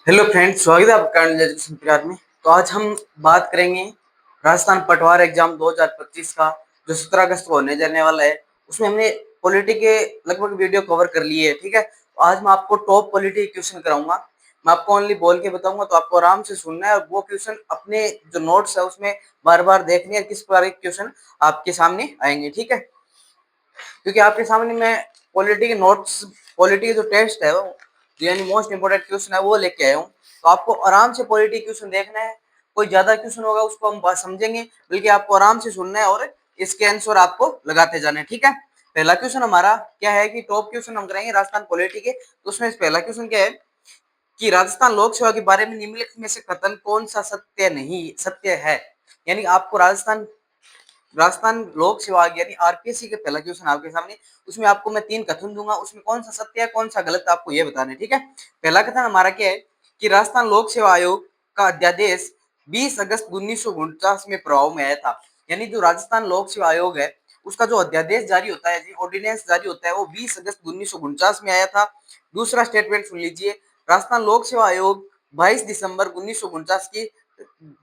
Hello friends, स्वागत है आपका एजुकेशन प्रकार में। तो आज हम बात करेंगे राजस्थान पटवार एग्जाम 2025 का जो 17 अगस्त को होने जाने वाला है। उसमें हमने पॉलिटी के लगभग वीडियो कवर कर लिए है। ठीक है, तो आज मैं आपको टॉप पॉलिटी क्वेश्चन कराऊंगा। मैं आपको ओनली बोल के बताऊंगा, तो आपको आराम से सुनना है और वो क्वेश्चन अपने जो नोट्स है उसमें बार बार देखनी है किस प्रकार के क्वेश्चन आपके सामने आएंगे। ठीक है, क्योंकि आपके सामने मैं पॉलिटी के नोट्स, पॉलिटी के जो टेस्ट है वो यानी मोस्ट इंपोर्टेंट क्वेश्चन है वो लेके आया हूँ। तो आपको आराम से पॉलिटी क्वेश्चन देखना है। कोई ज्यादा क्वेश्चन होगा उसको हम बात समझेंगे, बल्कि आपको आराम से सुनना है और इसके आंसर आपको लगाते जाना है। ठीक है, पहला क्वेश्चन हमारा क्या है कि टॉप क्वेश्चन हम करेंगे राजस्थान पॉलिटी के। तो उसमें पहला क्वेश्चन क्या है कि राजस्थान लोक सेवा के बारे में निम्नलिखित में से कथन कौन सा सत्य है। यानी आपको राजस्थान राजस्थान लोक सेवा आयोग यानी आरपीएससी के पहला क्वेश्चन आपके सामने। उसमें आपको मैं 3 कथन दूंगा, उसमें कौन सा सत्य है कौन सा गलत है आपको ये बताना है। ठीक है, पहला कथन हमारा क्या है कि राजस्थान लोक सेवा आयोग का अध्यादेश 20 अगस्त 1949 में प्रभाव में आया था। यानी जो राजस्थान लोक सेवा आयोग है उसका जो अध्यादेश जारी होता है, ऑर्डिनेंस जारी होता है, वो 20 अगस्त 1949 में आया था। दूसरा स्टेटमेंट सुन लीजिए, राजस्थान लोक सेवा आयोग 22 दिसंबर 1949 की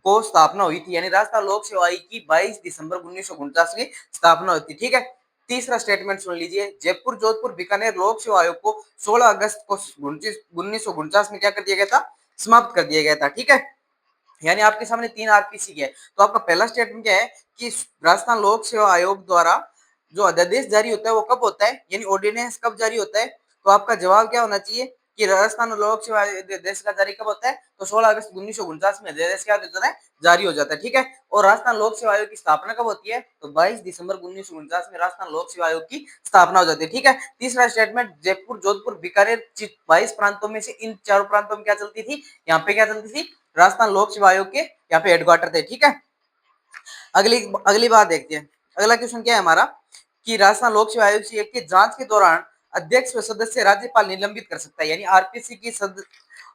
को स्थापना हुई थी। यानी राजस्थान लोक सेवा आयोग की 22 दिसंबर 1949 की स्थापना हुई थी। ठीक है, तीसरा स्टेटमेंट सुन लीजिए, जयपुर जोधपुर बीकानेर लोक सेवा आयोग को 16 अगस्त को 1949 में क्या कर दिया गया था, समाप्त कर दिया गया था। ठीक है, यानी आपके सामने 3 आरपीसी के है। तो आपका पहला स्टेटमेंट क्या है कि राजस्थान लोक सेवा आयोग द्वारा जो अध्यादेश जारी होता है वो कब होता है, यानी ऑर्डिनेंस कब जारी होता है। तो आपका जवाब क्या होना चाहिए कि राजस्थान लोक सेवा अध्यादेश का जारी कब होता है, तो 16 अगस्त 1949 में अध्यादेश क्या होता है, जारी हो जाता है। ठीक है, और राजस्थान लोक सेवा आयोग की स्थापना कब होती है, तो 22 दिसंबर 1949 में राजस्थान लोक सेवा आयोग की स्थापना हो जाती है। ठीक है, तीसरा स्टेटमेंट, जयपुर जोधपुर बीकानेर 22 प्रांतों में से इन चारों प्रांतों में क्या चलती थी, यहाँ पे क्या चलती थी, राजस्थान लोक सेवा आयोग के यहाँ पे हेडक्वार्टर थे। ठीक है, अगली अगली बात देखते हैं। अगला क्वेश्चन क्या है हमारा कि राजस्थान लोक सेवा आयोग की जांच के दौरान अध्यक्ष व सदस्य राज्यपाल निलंबित कर सकता है। यानी आरपीएससी की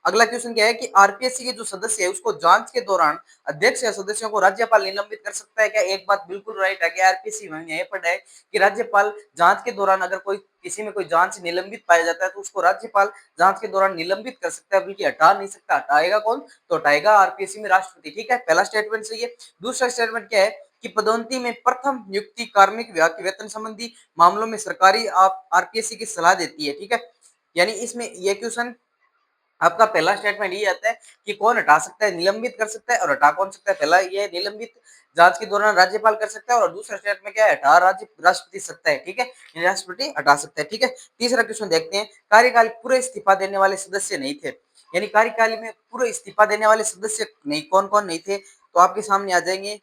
अगला क्वेश्चन क्या है कि आरपीएससी के जो सदस्य है उसको जांच के दौरान अध्यक्ष या सदस्यों को राज्यपाल निलंबित कर सकता है क्या। एक बात बिल्कुल राइट है कि आरपीएससी में यह पढ़ा है कि राज्यपाल जांच के दौरान अगर कोई किसी में कोई जांच निलंबित पाया जाता है तो उसको राज्यपाल जांच के दौरान निलंबित कर सकता है, बल्कि हटा नहीं सकता। हटाएगा कौन, तो हटाएगा आरपीएससी में राष्ट्रपति। ठीक है, पहला स्टेटमेंट सही है। दूसरा स्टेटमेंट क्या है कि पदोन्नति में प्रथम नियुक्ति कार्मिक विभाग के वेतन संबंधी मामलों में सरकारी आरपीएससी की सलाह देती है। ठीक है, यानी इसमें यह क्वेश्चन आपका पहला स्टेटमेंट ये आता है कि कौन हटा सकता है, निलंबित कर सकता है, और हटा कौन सकता है। पहला ये निलंबित जांच के दौरान राज्यपाल कर सकता है, और दूसरा स्टेटमेंट क्या है, हटा राष्ट्रपति सकता है। ठीक है, राष्ट्रपति हटा सकता है। ठीक है, तीसरा क्वेश्चन देखते हैं, कार्यकाल पूरे इस्तीफा देने वाले सदस्य नहीं थे। यानी कार्यकाल में पूरे इस्तीफा देने वाले सदस्य नहीं, कौन कौन नहीं थे, तो आपके सामने आ जाएंगे।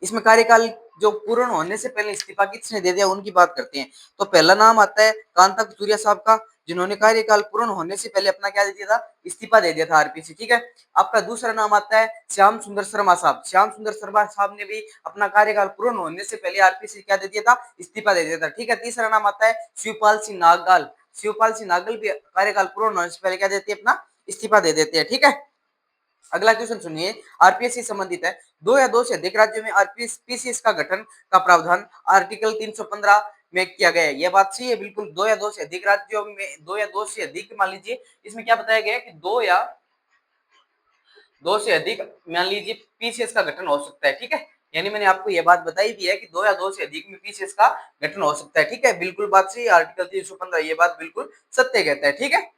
इसमें कार्यकाल जो पूर्ण होने से पहले इस्तीफा किसने दे दिया उनकी बात करते हैं। तो पहला नाम आता है कांता कचूरिया साहब का, जिन्होंने कार्यकाल पूर्ण होने से पहले अपना क्या दे दिया था, इस्तीफा दे दिया था आरपीसी। ठीक है, आपका दूसरा नाम आता है श्याम सुंदर शर्मा साहब। श्याम सुंदर शर्मा साहब ने भी अपना कार्यकाल पूर्ण होने से पहले आरपीसी क्या दे दिया था, इस्तीफा दे दिया था। ठीक है, तीसरा नाम आता है शिवपाल सिंह नागल। शिवपाल सिंह नागल भी कार्यकाल पूर्ण होने से पहले क्या देते हैं, अपना इस्तीफा दे देते हैं। ठीक है, अगला क्वेश्चन सुनिए, आरपीएस से संबंधित है। दो या दो से अधिक राज्यों में आरपीएस पीसीएस का गठन का प्रावधान आर्टिकल 315 में किया गया है। यह बात सही है बिल्कुल। दो या दो से अधिक राज्यों में, दो या दो से अधिक मान लीजिए, इसमें क्या बताया गया है कि दो से अधिक मान लीजिए पीसीएस का गठन हो सकता है। ठीक है, यानी मैंने आपको यह बात बताई दी है कि दो या दो से अधिक में पीसीएस का गठन हो सकता है। ठीक है, बिल्कुल बात सही, आर्टिकल 315 ये बात बिल्कुल सत्य कहता है। ठीक है,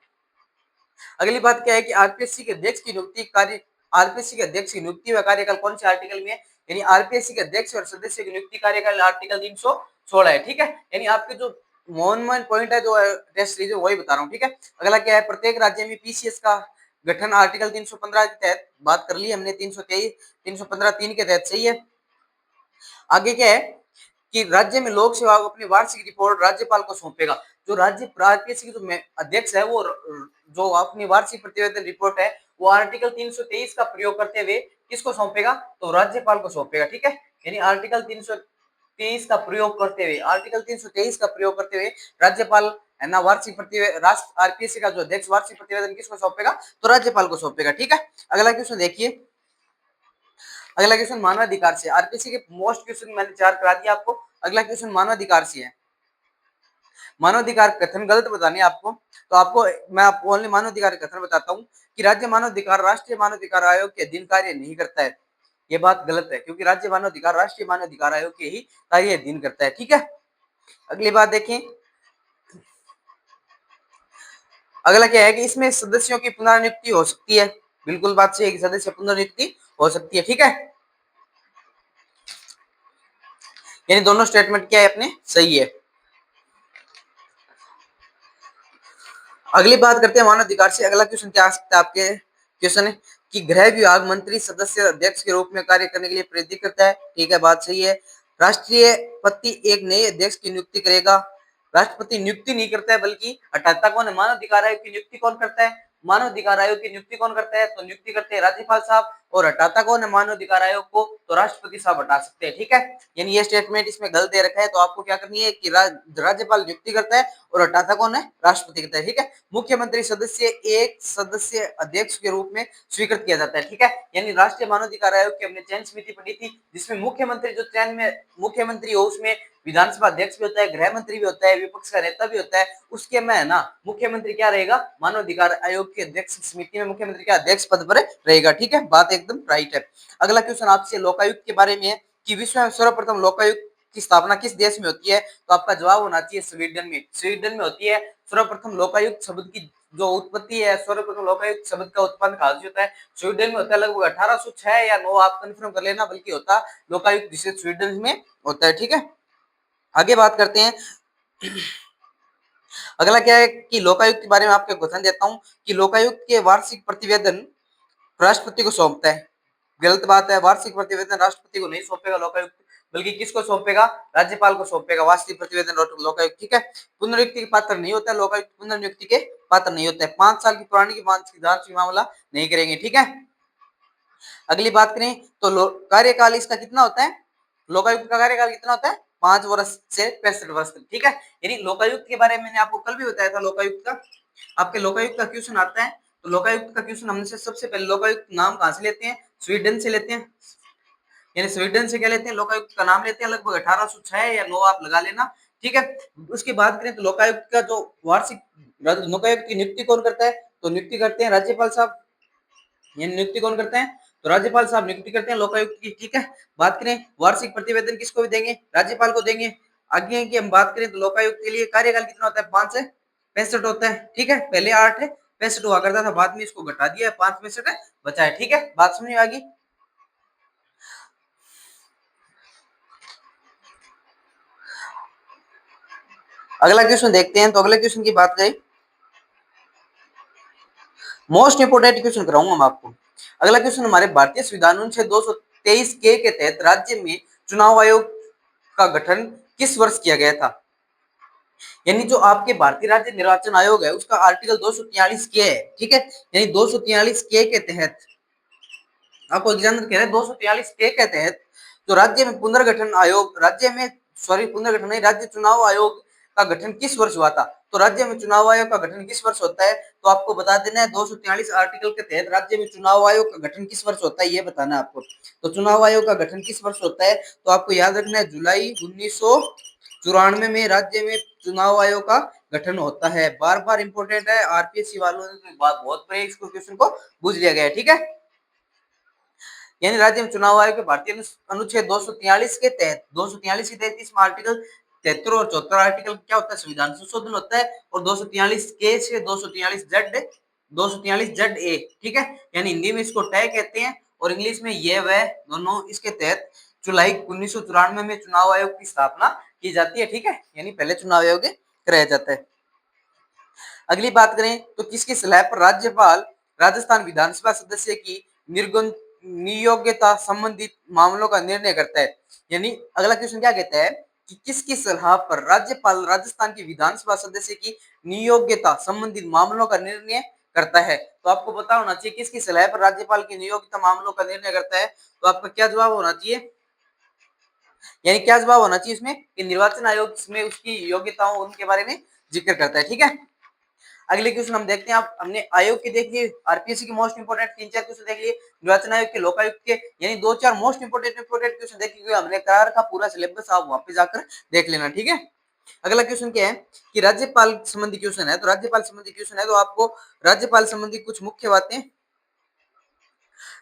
अगली बात क्या है कि आरपीएससी के अध्यक्ष की नियुक्ति कार्य, आरपीएससी के अध्यक्ष की नियुक्ति व कार्यकाल कौन से आर्टिकल में है, यानी आरपीएससी के अध्यक्ष और सदस्य की नियुक्ति कार्यकाल आर्टिकल 316 है। ठीक है, यानी आपके जो मोन पॉइंट है, जो टेस्ट सीरीज वही बता रहा हूँ। ठीक है, अगला क्या है, प्रत्येक राज्य में पीसीएस का गठन आर्टिकल 315 के तहत बात कर ली हमने, 323 315 3 के तहत सही है। आगे क्या है कि राज्य में लोक सेवा अपनी वार्षिक रिपोर्ट राज्यपाल को सौंपेगा। जो राज्य आरपीएससी की जो अध्यक्ष है वो जो अपनी वार्षिक प्रतिवेदन रिपोर्ट है वो आर्टिकल 323 का प्रयोग करते हुए किसको सौंपेगा, तो राज्यपाल को सौंपेगा। ठीक है, यानी आर्टिकल 323 का प्रयोग करते हुए, आर्टिकल 323 का प्रयोग करते हुए राज्यपाल है ना वार्षिक प्रतिवेदन, राष्ट्र आरपीएससी का जो अध्यक्ष वार्षिक प्रतिवेदन किसको सौंपेगा, तो राज्यपाल को सौंपेगा। ठीक है, अगला क्वेश्चन देखिए। अगला क्वेश्चन मानवाधिकार से, आरपीसी के मोस्ट क्वेश्चन मैंने 4 करा दिया आपको। अगला क्वेश्चन मानवाधिकार से है। मानवाधिकार कथन गलत बताने आपको, तो आपको मैं आपको ओनली मानवाधिकार कथन बताता हूँ कि राज्य मानवाधिकार राष्ट्रीय मानवाधिकार आयोग के अधीन कार्य नहीं करता है। ये बात गलत है, क्योंकि राज्य मानवाधिकार राष्ट्रीय मानवाधिकार आयोग के ही कार्य अधीन करता है। ठीक है, अगली बात देखें। अगला क्या है कि इसमें सदस्यों की पुनर्नियुक्ति हो सकती है। बिल्कुल बात सही है कि सदस्य पुनर्नियुक्ति हो सकती है। ठीक है, यानी दोनों स्टेटमेंट क्या है अपने सही है। अगली बात करते हैं मानव अधिकार से। अगला क्वेश्चन क्या आ सकता है आपके क्वेश्चन है कि गृह विभाग मंत्री सदस्य अध्यक्ष के रूप में कार्य करने के लिए प्रेरित करता है। ठीक है, बात सही है। राष्ट्रपति एक नए अध्यक्ष की नियुक्ति करेगा। राष्ट्रपति नियुक्ति नहीं करता है, बल्कि हटाता कौन है? मानव अधिकार आयोग की नियुक्ति कौन करता है? मानव अधिकार आयोग की नियुक्ति कौन करता है? तो नियुक्ति करते हैं राज्यपाल साहब, और हटाता कौन है मानव अधिकार आयोग को? तो राष्ट्रपति साहब हटा सकते हैं। ठीक है, यानी ये स्टेटमेंट इसमें गलत दे रखा है, तो आपको क्या करनी है कि राज्यपाल नियुक्ति करता है और हटाता कौन है? राष्ट्रपति करता है। ठीक है, मुख्यमंत्री सदस्य एक सदस्य अध्यक्ष के रूप में स्वीकृत किया जाता है। ठीक है, यानी राष्ट्रीय मानवाधिकार आयोग की हमने चयन समिति पढ़ी थी, जिसमें मुख्यमंत्री जो चयन में मुख्यमंत्री हो, उसमें विधानसभा अध्यक्ष भी होता है, गृह मंत्री भी होता है, विपक्ष का नेता भी होता है। उसके में है ना मुख्यमंत्री क्या रहेगा? मानवाधिकार आयोग की अध्यक्ष समिति में मुख्यमंत्री का अध्यक्ष पद पर रहेगा। ठीक है, बात एकदम राइट है। अगला क्वेश्चन आपसे लोकायुक्त के बारे में है कि विश्व में सर्वप्रथम लोकायुक्त की स्थापना किस देश में होती है? तो आपका जवाब होना चाहिए स्वीडन में। स्वीडन में होती है सर्वप्रथम लोकायुक्त शब्द की जो उत्पत्ति है, सर्वप्रथम लोकायुक्त शब्द का उत्पन्न कहाँ से होता है? स्वीडन में होता है। लगभग 1806 या 9 आप कंफर्म कर लेना, बल्कि होता लोकायुक्त जिसे स्वीडन में होता है। ठीक है, आगे बात करते हैं। अगला क्या है कि लोकायुक्त के बारे में आपको क्वेश्चन देता हूं कि लोकायुक्त के वार्षिक प्रतिवेदन राष्ट्रपति को सौंपता है। गलत बात है, वार्षिक प्रतिवेदन राष्ट्रपति को नहीं सौंपेगा लोकायुक्त, बल्कि किसको सौंपेगा? राज्यपाल को सौंपेगा वार्षिक प्रतिवेदन लोकायुक्त। ठीक है, पुनर्नियुक्ति के पात्र नहीं होता है लोकायुक्त, पुनर्नियुक्ति के पात्र नहीं होता है। 5 साल की पुरानी की जांच मामला नहीं करेंगे। ठीक है, अगली बात करें तो कार्यकाल इसका कितना होता है? लोकायुक्त का कार्यकाल कितना होता है? 5 वर्ष से 65 वर्ष तक। ठीक है, यानी लोकायुक्त के बारे में मैंने आपको कल भी बताया था। लोकायुक्त का आपके लोकायुक्त का क्वेश्चन आता है, तो लोकायुक्त का क्वेश्चन हमने सबसे पहले लोकायुक्त नाम कहां से लेते हैं? स्वीडन से लेते हैं। यानी स्वीडन से क्या लेते हैं? लोकायुक्त का नाम लेते हैं। लगभग 1806 या 9 आप लगा लेना। ठीक है, उसकी बात करें तो लोकायुक्त का जो वार्षिक लोकायुक्त की नियुक्ति कौन करता है? तो नियुक्ति करते हैं राज्यपाल साहब। ये नियुक्ति कौन करते हैं? तो राज्यपाल साहब नियुक्ति करते हैं लोकायुक्त की। ठीक है, बात करें वार्षिक प्रतिवेदन किसको भी देंगे? राज्यपाल को देंगे। आगे की हम बात करें तो लोकायुक्त के लिए कार्यकाल कितना होता है? 5 से 65 होता है। ठीक है, पहले 8 है 65 हुआ करता था, बाद में इसको घटा दिया, 5 65 बचा है। ठीक है, बात समझ में आ गई? अगला क्वेश्चन देखते हैं। तो अगले क्वेश्चन की बात करें, मोस्ट इंपोर्टेंट क्वेश्चन कराऊंगा मैं आपको। अगला क्वेश्चन हमारे भारतीय संविधान अनुच्छेद 223 के तहत राज्य में चुनाव आयोग का गठन किस वर्ष किया गया था? यानी जो आपके भारतीय राज्य निर्वाचन आयोग है, उसका आर्टिकल 243 के है। ठीक है, यानी 243 के तहत आपको एग्जामिनर कह रहे हैं 243 के तहत जो राज्य में पुनर्गठन आयोग राज्य में पुनर्गठन नहीं, राज्य चुनाव आयोग का गठन किस वर्ष हुआ था? तो राज्य में चुनाव आयोग का गठन किस वर्ष होता है? तो आपको बता देना है 243 आर्टिकल के तहत राज्य में चुनाव आयोग का गठन किस वर्ष होता है, ये बताना है आपको। तो चुनाव आयोग का गठन किस वर्ष होता है? तो आपको याद रखना है जुलाई 1994 में राज्य में चुनाव आयोग का गठन होता है। बार बार इंपोर्टेंट है, आरपीएससी वालों ने तो बात बहुत बड़े इसको क्वेश्चन को पूछ लिया गया है। ठीक है, यानी राज्य में चुनाव आयोग के भारतीय अनुच्छेद 243 के तहत 243 के तहत इसमें आर्टिकल 73 और 74 आर्टिकल क्या होता है? संविधान संशोधन होता है। और 243 के से 243 जेड ए। ठीक है, यानी हिंदी में इसको टय कहते हैं और इंग्लिश में ये वह दोनों। इसके तहत जुलाई 1994 में चुनाव आयोग की स्थापना की जाती है। ठीक है, यानी पहले चुनाव आयोग कराया जाता है। अगली बात करें तो किसकी सलाह पर राज्यपाल राजस्थान विधानसभा सदस्य की निर्गुण नियोग्यता संबंधित मामलों का निर्णय करता है? यानी अगला क्वेश्चन क्या कहता है कि किसकी सलाह पर राज्यपाल राजस्थान की विधानसभा सदस्य की नियोग्यता संबंधित मामलों का निर्णय करता है? तो आपको पता होना चाहिए किसकी सलाह पर राज्यपाल की नियोग्यता मामलों का निर्णय करता है। तो आपका क्या जवाब होना चाहिए? यानी क्या जवाब होना चाहिए इसमें कि निर्वाचन आयोग में उसकी योग्यताओं उनके बारे में जिक्र करता है। ठीक है, अगले क्वेश्चन हम देखते हैं। आप हमने आयोग के देख लिए, आरपीएससी के मोस्ट इंपोर्टेंट 3-4 क्वेश्चन देख लिए, निर्वाचन आयोग के, लोकायुक्त के, यानी 2-4 मोस्ट इंपोर्टेंट क्वेश्चन देख लिए। हमने करार का पूरा सिलेबस आप वापस जाकर देख लेना। ठीक है, अगला क्वेश्चन क्या है कि राज्यपाल संबंधी क्वेश्चन है, तो राज्यपाल संबंधी क्वेश्चन है तो आपको राज्यपाल संबंधी कुछ मुख्य बातें,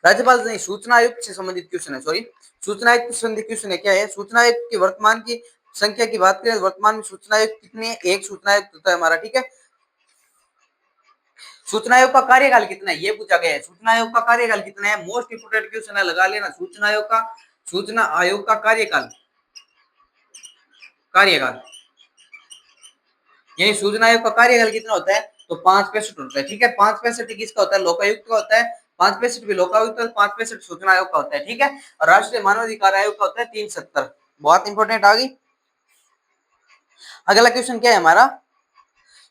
राज्यपाल नहीं सूचना आयुक्त से संबंधित क्वेश्चन है, सॉरी सूचना आयुक्त से संबंधित क्वेश्चन है। क्या है सूचना आयुक्त की वर्तमान की संख्या की बात करें, वर्तमान में सूचना आयुक्त कितने हैं? एक सूचना आयुक्त होता है हमारा, ठीक है। सूचना आयोग का कार्यकाल कितना है ये पूछा गया है, सूचना आयोग का कार्यकाल कितना है, मोस्ट इंपोर्टेंट क्वेश्चन है, लगा लेना। सूचना आयोग का कार्यकाल, कार्यकाल यानी सूचना आयोग का कार्यकाल कितना होता है, तो 565 होता है, ठीक है। 565 किसका होता है, लोकायुक्त का होता है। 565 भी लोकायुक्त और 565 सूचना आयोग का होता है, ठीक है। और राष्ट्रीय मानवाधिकार आयोग का होता है 370। बहुत इंपॉर्टेंट आ गई। अगला क्वेश्चन क्या है हमारा,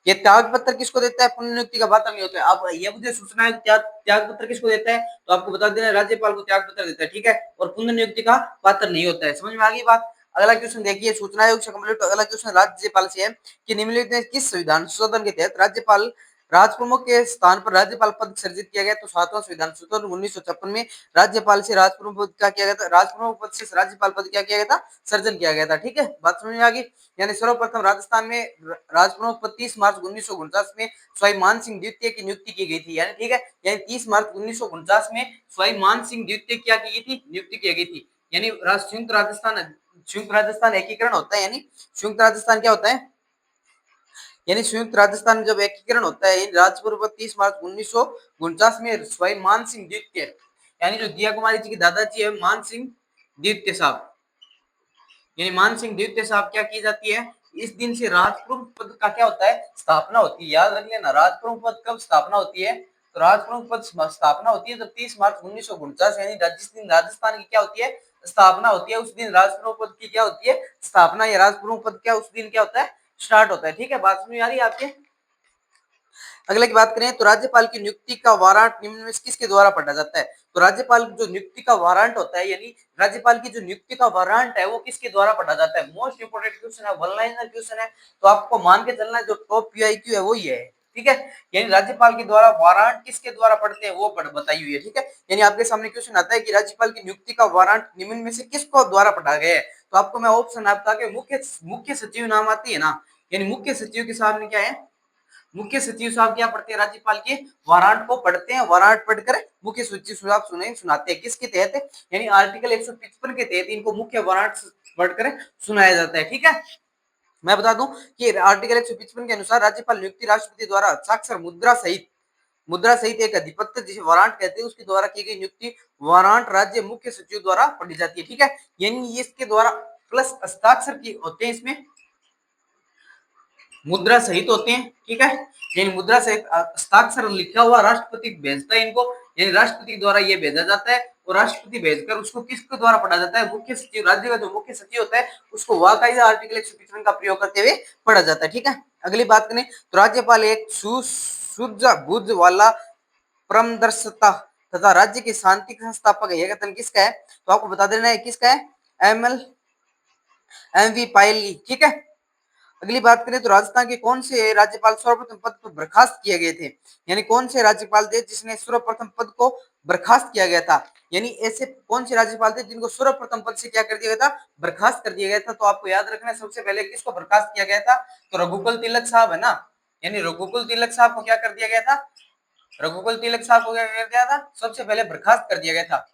ये त्याग पत्र किसको देता है, पुनर्नियुक्ति का पात्र नहीं होता है। अब ये मुझे सूचना आयोग त्याग पत्र किसको देता है, तो आपको बता देना राज्यपाल को त्याग पत्र देता है, ठीक है। और पुनर्नियुक्ति का पात्र नहीं होता है। समझ में आ गई बात। अगला क्वेश्चन देखिए सूचना आयोग से कंप्लीट। अगला क्वेश्चन राज्यपाल से है कि निम्नलिखित में किस संविधान संशोधन के तहत राज्यपाल राजप्रमुख के स्थान पर राज्यपाल पद सर्जित किया गया, तो 7वां संविधान संशोधन 1956 में राज्यपाल से राजप्रमुख पद क्या किया गया था, राजप्रमुख पद से राज्यपाल पद क्या किया गया था, सर्जन किया गया था, ठीक है। बात समझ में आ गई। यानी सर्वप्रथम राजस्थान में राजप्रमुख पद 30 मार्च 1949 में स्वाई मान सिंह द्वितीय की नियुक्ति की गई थी, यानी ठीक है। यानी 30 मार्च 1949 में स्वाई मान सिंह द्वितीय क्या की गई थी, नियुक्ति की गई थी। यानी संयुक्त राजस्थान एकीकरण होता है, यानी संयुक्त राजस्थान क्या होता है, यानी संयुक्त राजस्थान जब एकीकरण होता है राजपुर 30 मार्च 1949 में स्वाई मान सिंह द्वितीय, यानी जो दिया कुमारी जी के दादाजी है मान सिंह द्वितीय साहब, यानी मान सिंह द्वितीय साहब क्या की जाती है, इस दिन से राजप्रमुख पद का क्या होता है, स्थापना होती है। याद रख लेना राजप्रमुख पद कब स्थापना होती है, तो राजप्रमुख पद स्थापना होती है जब 30 मार्च 1949 यानी जिस दिन राजस्थान की क्या होती है, स्थापना होती है, उस दिन राजप्रमुख पद की क्या होती है, स्थापना, या राजप्रमुख पद क्या उस दिन क्या होता है, स्टार्ट होता है, ठीक है। बात समझ आ रही है आपके। अगले की बात करें तो राज्यपाल की नियुक्ति का वारंट निम्न में से किसके द्वारा पढ़ा जाता है, तो राज्यपाल जो नियुक्ति का वारंट होता है, यानी राज्यपाल की जो नियुक्ति का वारंट है वो किसके द्वारा पढ़ा जाता है। मोस्ट इंपोर्टेंट क्वेश्चन है, वन लाइनर क्वेश्चन है, तो आपको मान के चलना है जो टॉप पीआईक्यू है वो ही है, ठीक है। यानी राज्यपाल के द्वारा वारंट किसके द्वारा पढ़ते हैं वो बताई हुई है, ठीक है। यानी आपके सामने क्वेश्चन आता है कि राज्यपाल की नियुक्ति का वारंट निम्न में से किसको द्वारा पढ़ा गया है, तो आपको मैं ऑप्शन आपका के मुख्य सचिव नाम आती है ना, यानी मुख्य सचिव के सामने क्या है, मुख्य सचिव साहब क्या पढ़ते हैं, राज्यपाल के वारंट को पढ़ते हैं, वारंट पढ़कर मुख्य सचिव साहब सुनाते हैं, किसके तहत, यानी आर्टिकल 155 के तहत इनको मुख्य वारंट पढ़कर सुनाया जाता है, ठीक है। मैं बता दूं कि आर्टिकल 155 के अनुसार राज्यपाल नियुक्ति राष्ट्रपति द्वारा हस्ताक्षर मुद्रा सहित एक अधिपत्र जिसे वारंट कहते हैं उसके द्वारा की गई नियुक्ति वारंट राज्य मुख्य सचिव द्वारा पढ़ी जाती है, ठीक है। यानी इसके द्वारा प्लस हस्ताक्षर की होते हैं, इसमें मुद्रा सहित होते हैं, ठीक है। यानी मुद्रा सहित हस्ताक्षर लिखा हुआ राष्ट्रपति भेजता है इनको, यानी राष्ट्रपति द्वारा ये भेजा जाता है और राष्ट्रपति भेजकर उसको किसके द्वारा पढ़ा जाता है, मुख्य सचिव, राज्य का जो मुख्य सचिव होता है उसको वाकायदा आर्टिकल 155 का प्रयोग करते हुए पढ़ा जाता है, ठीक है। अगली बात करें तो राज्यपाल एक सूझबूझ वाला परमदर्शिता तथा राज्य की शांति का संस्थापक है, यह कथन किसका है, तो आपको बता देना है किसका है, एम वी पायली, ठीक है। अगली बात करें तो राजस्थान के कौन से राज्यपाल सर्वप्रथम पद पर बर्खास्त किए गए थे, यानी कौन से राज्यपाल थे जिसने सर्वप्रथम पद को बर्खास्त किया गया था, यानी ऐसे कौन से राज्यपाल थे जिनको सर्वप्रथम पद से क्या कर दिया गया था, बर्खास्त कर दिया गया था। तो आपको याद रखना है सबसे पहले किसको बर्खास्त किया गया था, तो रघुकुल तिलक साहब है ना, यानी रघुकुल तिलक साहब को क्या कर दिया गया था, रघुकुल तिलक साहब को क्या कर दिया था, सबसे पहले बर्खास्त कर दिया गया था।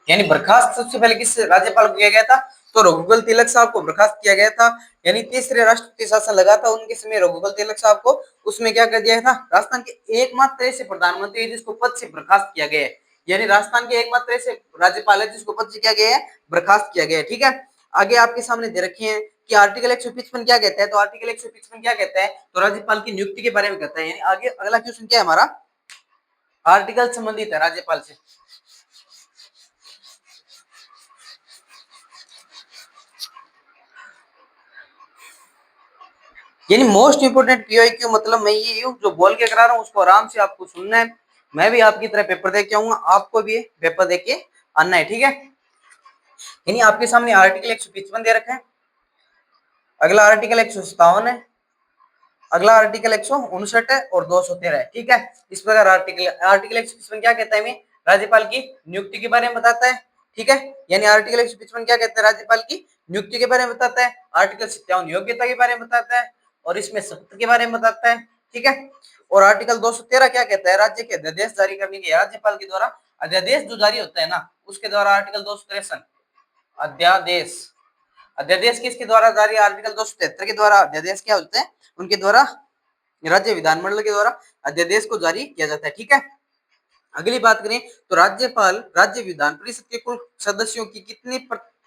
यानी बर्खास्त सबसे पहले किस राज्यपाल को किया गया था, तो रघुकुल तिलक साहब को बर्खास्त किया गया था। यानी तीसरे राष्ट्रपति शासन लगा था उनके समय रघुकुल तिलक साहब को, उसमें क्या कर दिया था, राजस्थान के एकमात्र ऐसे प्रधानमंत्री जिसको पद से बर्खास्त किया गया है, यानी राजस्थान के एकमात्र ऐसे राज्यपाल है जिसको पद से क्या गया है, बर्खास्त किया गया है, ठीक है। आगे आपके सामने दे रखे हैं कि आर्टिकल 155 क्या कहता है, तो आर्टिकल 155 क्या कहता है, तो राज्यपाल की नियुक्ति के बारे में कहता है। यानी आगे अगला क्वेश्चन क्या है हमारा, आर्टिकल संबंधित है राज्यपाल से। यानी मोस्ट इंपोर्टेंट पीओक्यू मतलब मैं ये हूँ जो बोल के करा रहा हूँ उसको आराम से आपको सुनना है, मैं भी आपकी तरह पेपर दे के आऊंगा, आपको भी पेपर दे के आना है, ठीक है। यानी आपके सामने आर्टिकल 155 दे रखा है, अगला आर्टिकल 157 है, अगला आर्टिकल 159 है और 213 है, ठीक है। इस प्रकार आर्टिकल 155 क्या कहता है, राज्यपाल की नियुक्ति के बारे में बताता है, ठीक है। यानी आर्टिकल 155 क्या कहता है, राज्यपाल की नियुक्ति के बारे में बताता है। आर्टिकल 57 योग्यता के बारे में बताता है और इसमें शपथ के बारे में बताता है, ठीक है। और आर्टिकल 213 क्या कहता है, राज्य के अध्यादेश जारी करने के, राज्यपाल के द्वारा अध्यादेश जो जारी होता है ना, उसके द्वारा आर्टिकल 263 अध्यादेश, अध्यादेश किसके द्वारा जारी, आर्टिकल 273 के द्वारा अध्यादेश क्या होते हैं, उनके द्वारा राज्य विधानमंडल के द्वारा अध्यादेश को जारी किया जाता है, ठीक है। अगली बात करें तो राज्यपाल राज्य विधान परिषद के कुल सदस्यों की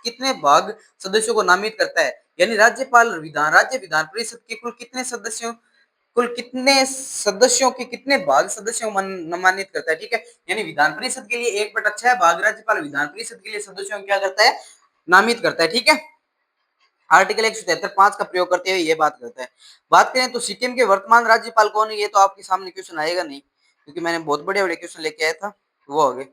कितने भाग सदस्यों को नामित करता है, यानी राज्यपाल राज्य विधान परिषद के कुल कितने सदस्यों के कितने भाग सदस्यों को नामित करता है, ठीक है। यानी विधान परिषद के लिए 1/6 भाग राज्यपाल विधान परिषद के लिए सदस्यों को क्या करता है, नामित करता है, ठीक है। आर्टिकल 173(5) का प्रयोग करते हुए ये बात करता है। बात करें तो सिक्किम के वर्तमान राज्यपाल कौन है, ये तो आपके सामने क्वेश्चन आएगा नहीं, क्योंकि मैंने बहुत बढ़िया बढ़िया क्वेश्चन लेके आया था, वो हो गए।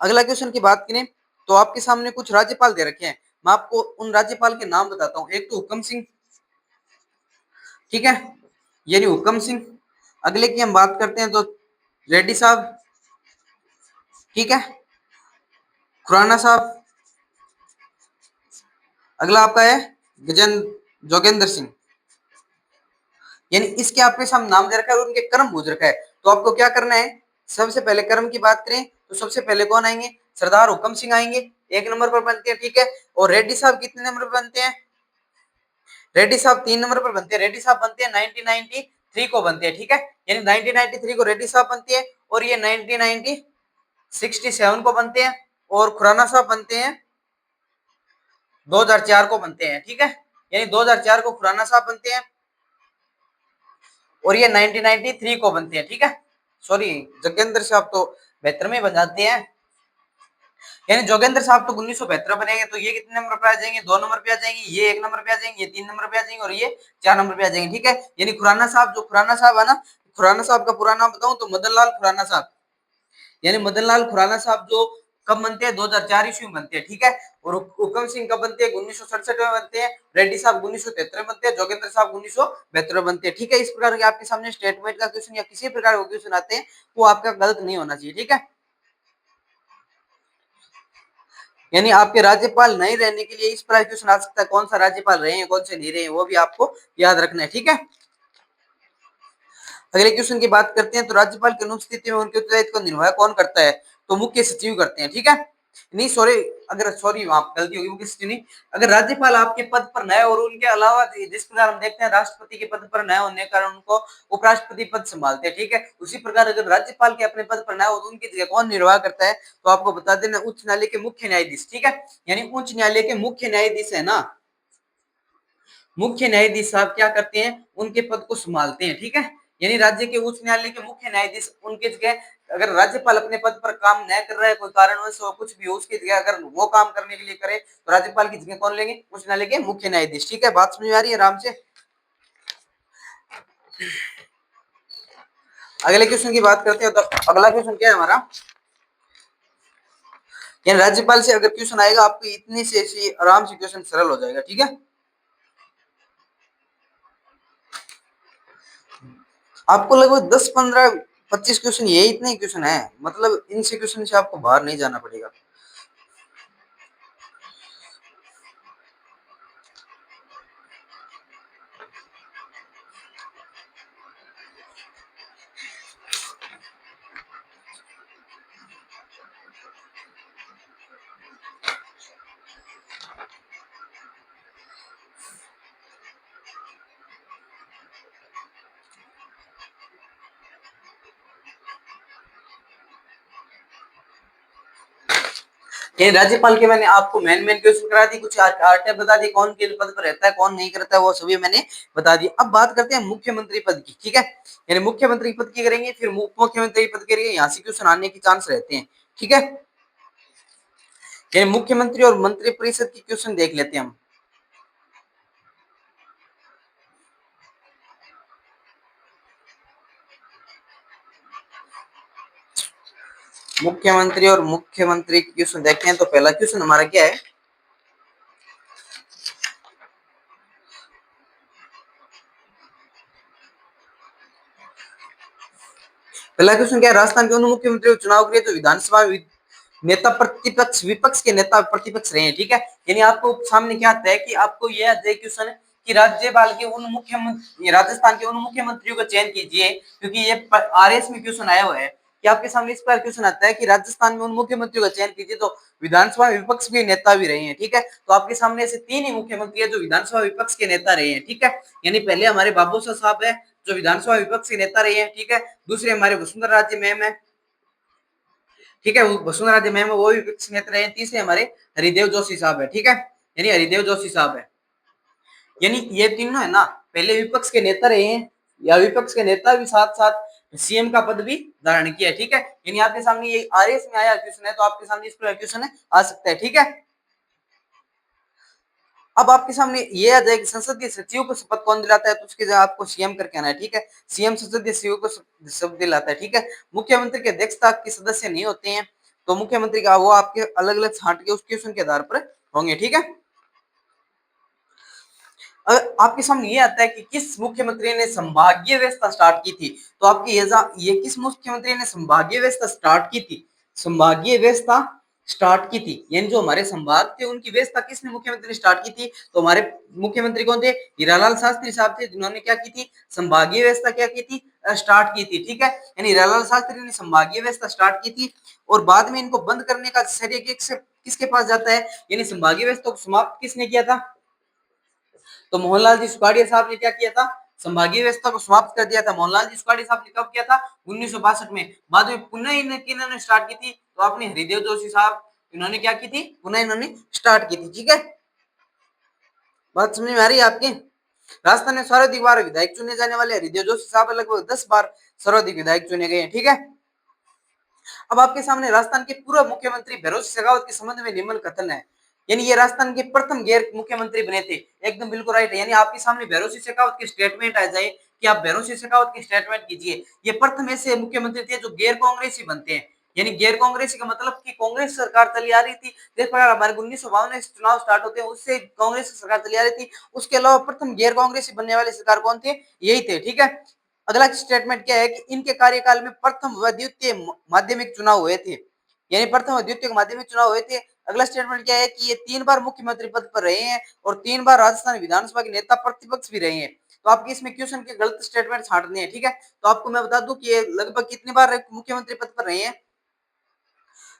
अगला क्वेश्चन की बात करें तो आपके सामने कुछ राज्यपाल दे रखे हैं, मैं आपको उन राज्यपाल के नाम बताता हूँ। एक तो हुक्म सिंह, ठीक है, यानी हुक्म सिंह। अगले की हम बात करते हैं तो रेड्डी साहब, ठीक है, खुराना साहब। अगला आपका है गजेंद्र जोगेंद्र सिंह, यानी इसके आपके सामने नाम दे रखा है और उनके कर्म पूछ रखा है। तो आपको क्या करना है, सबसे पहले कर्म की बात करें तो सबसे पहले कौन आएंगे, सरदार हुक्म सिंह आएंगे, 1 नंबर पर बनते हैं, ठीक है। और रेड्डी साहब कितने नंबर पर बनते हैं, रेड्डी साहब 3 नंबर पर बनते हैं, रेड्डी साहब बनते हैं 1993 को बनते हैं, ठीक है। यानी 1993 को रेड्डी साहब बनते हैं और ये 1967 को बनते हैं और खुराना साहब बनते हैं 2004 को बनते हैं, ठीक है। यानी 2004 को खुराना साहब बनते हैं और ये 1993 को बनते हैं, ठीक है। सॉरी, जोगेंद्र साहब तो 72 में बन जाते हैं, यानी जोगेंद्र साहब तो 1972 बनेंगे, तो ये कितने नंबर पे आ जाएंगे, 2 नंबर पे आ जाएंगे, ये 1 नंबर पे आ जाएंगे, ये 3 नंबर पे आ जाएंगे और ये 4 नंबर पे आ जाएंगे, ठीक है। यानी खुराना साहब, जो खुराना साहब है ना, खुराना साहब का पूरा नाम बताऊं तो मदन लाल खुराना साहब, यानी मदन लाल खुराना साहब जो कब बनते हैं, 2004 ईस्वी में बनते हैं, ठीक है। और हुक्म सिंह कब बनते हैं, 1967 में बनते हैं। रेड्डी साहब 1973 में बनते हैं, जोगेंद्र साहब 1972 में बनते हैं, ठीक है। इस प्रकार के आपके सामने स्टेटमेंट का क्वेश्चन या किसी प्रकार का क्वेश्चन आते हैं, वो आपका गलत नहीं होना चाहिए, ठीक है। यानी आपके राज्यपाल नहीं रहने के लिए इस प्रकार क्वेश्चन आ सकता है, कौन सा राज्यपाल रहे हैं, कौन से नहीं रहे हैं, वो भी आपको याद रखना है, ठीक है। अगले क्वेश्चन की बात करते हैं तो राज्यपाल की अनुपस्थिति में उनके उत्तरदायित्व का निर्वाह कौन करता है, तो मुख्य सचिव करते हैं, ठीक है। नहीं सॉरी, अगर सॉरी वहां गलती होगी, मुख्य सचिव नहीं। अगर राज्यपाल आपके पद पर नए और उनके अलावा जिस प्रकार हम देखते हैं राष्ट्रपति के पद पर नए होने के कारण उनको उपराष्ट्रपति पद संभालते हैं, ठीक है। उसी प्रकार अगर राज्यपाल के अपने पद पर नए हो तो उनकी जगह कौन निर्वाह करता है, तो आपको बता देना उच्च न्यायालय के मुख्य न्यायाधीश, ठीक है। यानी उच्च न्यायालय के मुख्य न्यायाधीश है ना, मुख्य न्यायाधीश साहब क्या करते हैं, उनके पद को संभालते हैं, ठीक है। यानी राज्य के उच्च न्यायालय के मुख्य न्यायाधीश उनके जगह, अगर राज्यपाल अपने पद पर काम न कर रहा है, कोई कारणवश हो कुछ भी हो, उसकी जगह अगर वो काम करने के लिए करे तो राज्यपाल की जगह कौन लेंगे, उच्च न्यायालय के मुख्य न्यायाधीश, ठीक है। बात समझ में आ रही है आराम से। अगले क्वेश्चन की बात करते हैं तो अगला क्वेश्चन क्या है हमारा, यानी राज्यपाल से अगर क्वेश्चन आएगा आपको इतनी से ऐसी आराम से क्वेश्चन सरल हो जाएगा, ठीक है। आपको लगभग 10 15 25 क्वेश्चन, ये इतने क्वेश्चन है, मतलब इनसे क्वेश्चन से आपको बाहर नहीं जाना पड़ेगा। ये राज्यपाल के मैंने आपको मेन मेन क्वेश्चन करा दी, कुछ आर्टे बता दी, कौन किस पद पर रहता है कौन नहीं करता है, वो सभी मैंने बता दी। अब बात करते हैं मुख्यमंत्री पद की, ठीक है। यानी मुख्यमंत्री पद की करेंगे, फिर उप मुख्यमंत्री पद करेंगे, यहाँ से क्वेश्चन आने के चांस रहते हैं, ठीक है। यानी मुख्यमंत्री और मंत्री परिषद की क्वेश्चन देख लेते हैं हम। मुख्यमंत्री और मुख्यमंत्री की क्वेश्चन देखते हैं तो पहला क्वेश्चन हमारा क्या है, पहला क्वेश्चन क्या है, राजस्थान के उन मुख्यमंत्री को चुनाव के लिए तो विधानसभा नेता प्रतिपक्ष विपक्ष के नेता प्रतिपक्ष रहे हैं, ठीक है। यानी आपको सामने क्या आता है कि आपको यह क्वेश्चन है कि राज्यपाल के उन मुख्यमंत्री राजस्थान के उन मुख्यमंत्रियों का चयन कीजिए, क्योंकि ये आरएस में क्वेश्चन आया हुआ है कि आपके सामने इस पर क्वेश्चन आता है कि राजस्थान में उन मुख्यमंत्रियों का चयन कीजिए तो विधानसभा विपक्ष के नेता भी रहे हैं, ठीक है। तो आपके सामने ऐसे तीन ही मुख्यमंत्री है जो विधानसभा विपक्ष के नेता रहे हैं, ठीक है। यानी पहले हमारे बाबू साहब है जो विधानसभा विपक्ष के नेता रहे हैं, ठीक है। दूसरे हमारे वसुंधरा राजे मैम है, ठीक है, वसुंधरा राजे मैम वो भी विपक्ष नेता रहे हैं। तीसरे हमारे हरिदेव जोशी साहब है, ठीक है, यानी हरिदेव जोशी साहब है। यानी ये तीनों है ना पहले विपक्ष के नेता रहे हैं या विपक्ष के नेता भी साथ साथ सीएम का पद भी धारण किया, ठीक है। यानी आपके सामने ये आरएस में आया क्वेश्चन है तो आपके सामने इस पर क्वेश्चन है आ सकता है, ठीक है। अब आपके सामने ये आ जाए कि संसदीय सचिव को शपथ कौन दिलाता है, तो उसके जगह आपको सीएम करके आना है, ठीक है। सीएम संसदीय सचिव को शपथ दिलाता है, ठीक है। मुख्यमंत्री के अध्यक्षता के सदस्य नहीं होते हैं, तो मुख्यमंत्री का वो आपके अलग अलग छांट के उस क्वेश्चन के आधार पर होंगे, ठीक है। आपके सामने ये आता है कि किस मुख्यमंत्री ने संभागीय व्यवस्था स्टार्ट की थी, तो आपकी ये किस मुख्यमंत्री ने संभागीय व्यवस्था स्टार्ट की थी, संभागीय व्यवस्था स्टार्ट की थी, यानी जो हमारे संभाग थे उनकी व्यवस्था किसने मुख्यमंत्री ने स्टार्ट की थी, तो हमारे मुख्यमंत्री कौन थे, हीरालाल शास्त्री साहब थे, जिन्होंने क्या की थी, संभागीय व्यवस्था क्या की थी, स्टार्ट की थी, ठीक है। यानी हीरालाल शास्त्री ने संभागीय व्यवस्था स्टार्ट की थी और बाद में इनको बंद करने का श्रेय किसके पास जाता है, यानी संभागीय व्यवस्था को समाप्त किसने किया था, तो मोहनलाल जी सुखाड़िया साहब ने क्या किया था, संभागीय व्यवस्था को समाप्त कर दिया था। मोहनलाल जी सुखाड़िया साहब ने कब किया था, 1962 में। बाद में पुनः इन्होंने स्टार्ट की थी, तो आपने हरिदेव जोशी साहब इन्होंने क्या की थी, पुनः इन्होंने स्टार्ट की थी, ठीक है। बात समझ में आ रही है आपकी। राजस्थान में सर्वाधिक बार विधायक चुने जाने वाले हरिदेव जोशी साहब लगभग 10 बार सर्वाधिक विधायक चुने गए हैं, ठीक है। अब आपके सामने राजस्थान के पूर्व मुख्यमंत्री भैरों शेखावत के संबंध में निम्न कथन है, यानी ये राजस्थान के प्रथम गैर मुख्यमंत्री बने थे, एकदम बिल्कुल राइट है। यानी आपके सामने भैरों शेखावत की स्टेटमेंट आ जाए कि आप भैरों शेखावत की स्टेटमेंट कीजिए, ये प्रथम ऐसे मुख्यमंत्री थे जो गैर कांग्रेसी बनते हैं। यानी गैर कांग्रेसी का मतलब कि कांग्रेस सरकार चली आ रही थी, जिस प्रकार हमारे 1952 में चुनाव स्टार्ट होते हैं उससे कांग्रेस सरकार चली आ रही थी, उसके अलावा प्रथम गैर कांग्रेसी बनने वाले सरकार कौन थे, यही थे, ठीक है। अगला स्टेटमेंट क्या है कि इनके कार्यकाल में प्रथम व द्वितीय माध्यमिक चुनाव हुए थे, यानी प्रथम व द्वितीय माध्यमिक चुनाव हुए थे। अगला स्टेटमेंट क्या है कि ये 3 बार मुख्यमंत्री पद पर रहे हैं और 3 बार राजस्थान विधानसभा के नेता प्रतिपक्ष भी रहे हैं। तो आपके इसमें क्वेश्चन के गलत स्टेटमेंट छांटने हैं, ठीक है। तो आपको मैं बता दूं कि ये लगभग कितनी बार मुख्यमंत्री पद पर रहे हैं,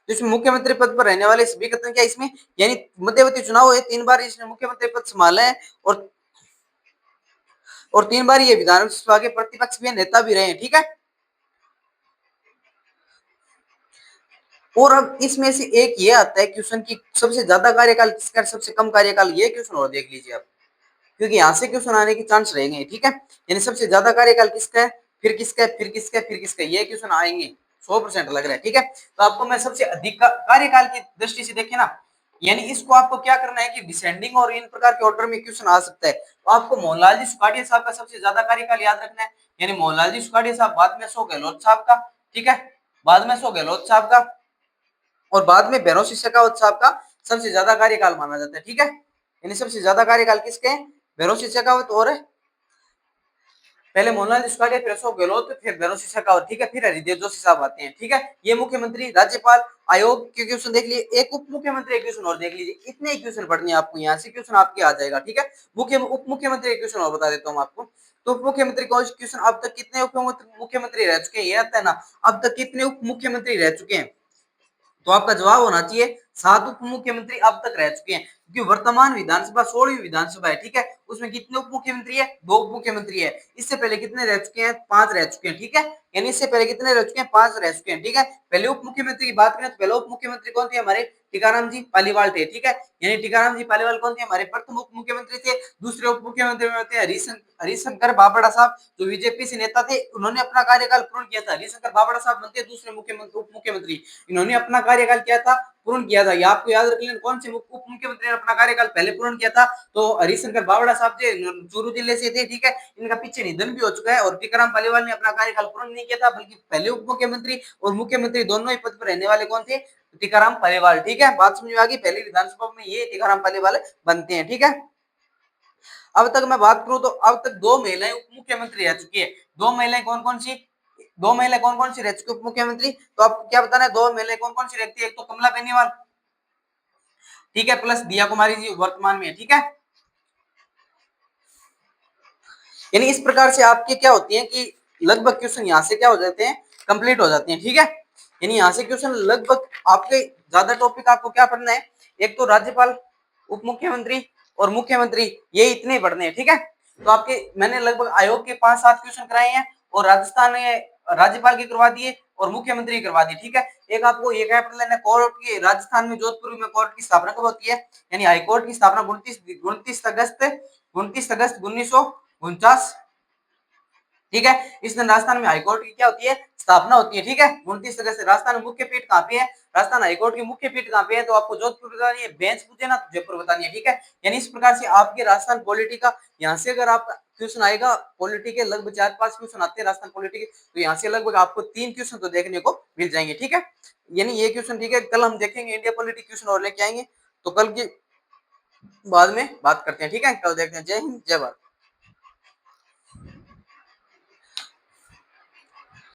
तो इसमें मुख्यमंत्री पद पर रहने वाले सभी कथन क्या इसमें, यानी मध्यवर्ती चुनाव हुए 3 बार इसने मुख्यमंत्री पद संभाला है और 3 बार ये विधानसभा के प्रतिपक्ष भी नेता भी रहे हैं, ठीक है। और अब इसमें से एक ये आता है क्वेश्चन की सबसे ज्यादा कार्यकाल किसका, सबसे कम कार्यकाल, ये क्वेश्चन और देख लीजिए आप, क्योंकि यहाँ से क्वेश्चन आने के चांस रहेंगे, ठीक है। यानी सबसे ज्यादा कार्यकाल किसका है, फिर किसका है, फिर किसका है, फिर किसका है, ये क्वेश्चन आएंगे 100% लग रहा है, ठीक है। तो आपको मैं सबसे अधिक कार्यकाल की दृष्टि से देखे ना, यानी इसको आपको क्या करना है कि डिसेंडिंग और इन प्रकार के ऑर्डर में क्वेश्चन आ सकता है, तो आपको मोहनलाल जी सुखाड़िया साहब का सबसे ज्यादा कार्यकाल याद रखना है, यानी मोहनलाल जी सुखाड़िया साहब, बाद में अशोक गहलोत साहब का, ठीक है, बाद में अशोक गहलोत साहब का, और बाद में भैरों शेखावत साहब का सबसे ज्यादा कार्यकाल माना जाता है, ठीक है। यानी सबसे ज्यादा कार्यकाल किसके हैं, भैरों शेखावत और पहले मोहनलाल सुखाड़िया, फिर अशोक गहलोत, फिर भैरों शेखावत, ठीक है, फिर हरिदेव जोशी साहब आते हैं, ठीक है। ये मुख्यमंत्री, राज्यपाल, आयोग के क्वेश्चन देख लिए, एक उप मुख्यमंत्री क्वेश्चन और देख लीजिए, इतने ही क्वेश्चन पढ़ने हैं आपको, यहाँ से क्वेश्चन आपके आ जाएगा, ठीक है। मुख्य उप मुख्यमंत्री क्वेश्चन और बता देता हूँ आपको, तो उप मुख्यमंत्री कौन क्वेश्चन, अब तक कितने उप मुख्यमंत्री रह चुके हैं, ये आता है ना, अब तक कितने उप मुख्यमंत्री रह चुके हैं, तो आपका जवाब होना चाहिए 7 उप मुख्यमंत्री अब तक रह चुके हैं, क्योंकि वर्तमान विधानसभा 16वीं विधानसभा है, ठीक है। उसमें कितने उप मुख्यमंत्री है, 2 उप मुख्यमंत्री है। इससे पहले कितने रह चुके हैं, 5 रह चुके हैं, ठीक है। यानी इससे पहले कितने रह चुके हैं, 5 रह चुके हैं, ठीक है। पहले उप मुख्यमंत्री की बात करें तो पहले उप मुख्यमंत्री कौन थे, हमारे टीकाराम जी पालीवाल थे, ठीक है। यानी टीकाराम जी पालीवाल कौन थे, हमारे प्रथम उप मुख्यमंत्री थे। दूसरे उप मुख्यमंत्री में थे हरिशंकर बाबड़ा साहब, जो बीजेपी से नेता थे, उन्होंने अपना कार्यकाल पूर्ण किया था। हरिशंकर बाबड़ा साहब बनते दूसरे मुख्यमंत्री उप मुख्यमंत्री, इन्होंने अपना कार्यकाल किया था, पूर्ण किया था। ये आपको याद रख लेना, कौन से उप मुख्यमंत्री ने अपना कार्यकाल पहले पूर्ण किया था, तो हरिशंकर बावड़ा साहब थे, चूरू जिले से थे, ठीक है। इनका पीछे निधन भी हो चुका है, और टीकाराम पालीवाल ने अपना कार्यकाल पूर्ण नहीं किया था, बल्कि पहले उप मुख्यमंत्री और मुख्यमंत्री दोनों ही पद पर रहने वाले कौन थे, टीकाराम पालीवाल, ठीक है। बात समझ में आ गई, पहली विधानसभा में ये टीकाराम पालीवाल बनते हैं, ठीक है। अब तक मैं बात करूं तो अब तक 2 महिलाएं उप मुख्यमंत्री रह चुकी है। 2 महिलाएं कौन कौन सी, दो महिला कौन कौन सी रह चुकी उप मुख्यमंत्री, तो आपको क्या बताना है, दो महिला कौन कौन सी रहती है, एक तो कमला बेनीवाल, ठीक है, प्लस दिया कुमारी जी वर्तमान में, ठीक है। यानी इस प्रकार से आपके क्या होती है कि लगभग क्वेश्चन यहाँ से क्या हो जाते हैं, कंप्लीट हो जाते हैं, ठीक है। यानी यहाँ से क्वेश्चन लगभग आपके ज्यादा टॉपिक आपको क्या पढ़ना है, एक तो राज्यपाल, उप मुख्यमंत्री और मुख्यमंत्री, ये इतने पढ़ने हैं, ठीक है। तो आपके मैंने लगभग आयोग के 5-7 क्वेश्चन कराए हैं और राजस्थान में राज्यपाल के करवा दिए और मुख्यमंत्री करवा दिए, ठीक है। एक आपको ये क्या पढ़ लेना, कोर्ट की राजस्थान में जोधपुर में कोर्ट की स्थापना कब होती है, यानी हाईकोर्ट की स्थापना 29 अगस्त 1949, ठीक है। इस दिन राजस्थान में हाईकोर्ट की क्या होती है, स्थापना होती है, ठीक है। 29 अगस्त से राजस्थान में मुख्य पीठ कहाँ पे है, राजस्थान हाईकोर्ट की मुख्य पीठ कहाँ पे है, तो आपको जोधपुर बतानी है, बेंच पूछे ना तो जयपुर बतानी है, ठीक है। यानी इस प्रकार से आपके राजस्थान पॉलिटी का यहाँ से अगर आप क्वेश्चन आएगा, पॉलिटी के लगभग 4-5 क्वेश्चन आते हैं राजस्थान पॉलिटी के, तो यहाँ से लगभग आपको 3 क्वेश्चन तो देखने को मिल जाएंगे, ठीक है। यानी ये क्वेश्चन, ठीक है, कल हम देखेंगे इंडिया पॉलिटी क्वेश्चन और लेके आएंगे, तो कल की बाद में बात करते हैं, ठीक है। कल देखते हैं। जय हिंद, जय भारत।